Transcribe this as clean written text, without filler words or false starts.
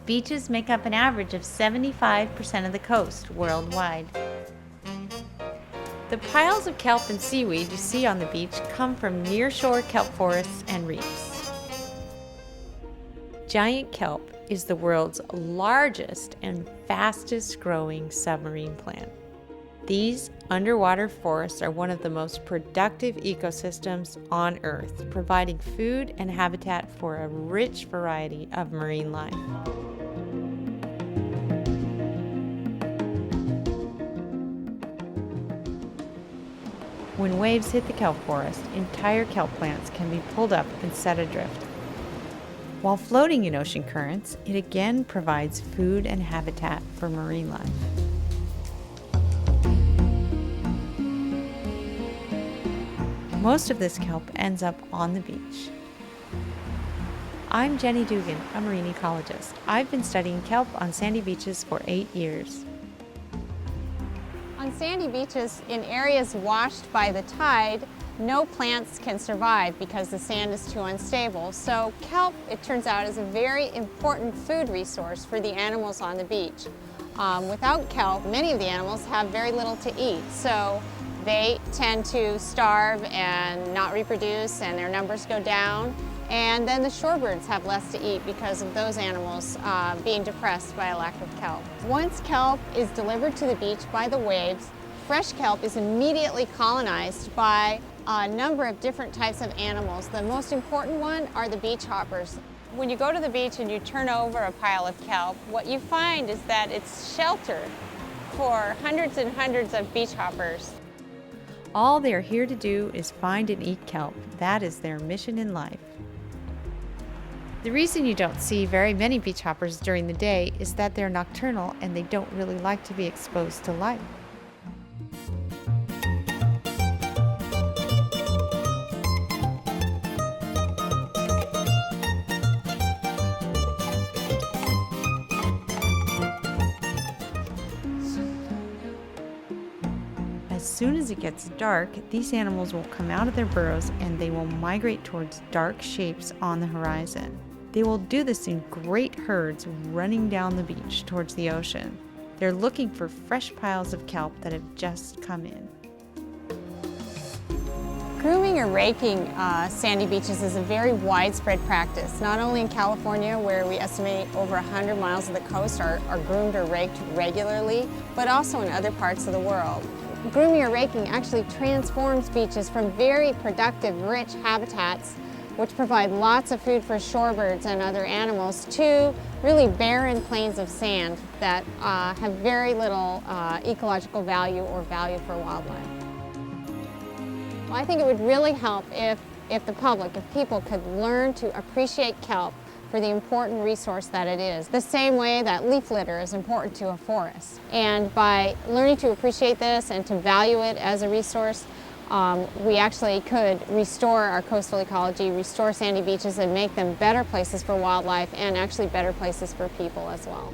Beaches make up an average of 75% of the coast worldwide. The piles of kelp and seaweed you see on the beach come from nearshore kelp forests and reefs. Giant kelp is the world's largest and fastest growing submarine plant. These underwater forests are one of the most productive ecosystems on Earth, providing food and habitat for a rich variety of marine life. When waves hit the kelp forest, entire kelp plants can be pulled up and set adrift. While floating in ocean currents, it again provides food and habitat for marine life. Most of this kelp ends up on the beach. I'm Jenny Dugan, a marine ecologist. I've been studying kelp on sandy beaches for 8 years. On sandy beaches, in areas washed by the tide, no plants can survive because the sand is too unstable. So kelp, it turns out, is a very important food resource for the animals on the beach. Without kelp, many of the animals have very little to eat. So they tend to starve and not reproduce, and their numbers go down. And then the shorebirds have less to eat because of those animals being depressed by a lack of kelp. Once kelp is delivered to the beach by the waves, fresh kelp is immediately colonized by a number of different types of animals. The most important one are the beach hoppers. When you go to the beach and you turn over a pile of kelp, what you find is that it's shelter for hundreds and hundreds of beach hoppers. All they are here to do is find and eat kelp. That is their mission in life. The reason you don't see very many beach hoppers during the day is that they're nocturnal and they don't really like to be exposed to light. As soon as it gets dark, these animals will come out of their burrows and they will migrate towards dark shapes on the horizon. They will do this in great herds running down the beach towards the ocean. They're looking for fresh piles of kelp that have just come in. Grooming or raking sandy beaches is a very widespread practice, not only in California, where we estimate over 100 miles of the coast are groomed or raked regularly, but also in other parts of the world. Grooming or raking actually transforms beaches from very productive, rich habitats, which provide lots of food for shorebirds and other animals, to really barren plains of sand that have very little ecological value or value for wildlife. Well, I think it would really help if the public, if people could learn to appreciate kelp for the important resource that it is, the same way that leaf litter is important to a forest. And by learning to appreciate this and to value it as a resource, we actually could restore our coastal ecology, restore sandy beaches, and make them better places for wildlife and actually better places for people as well.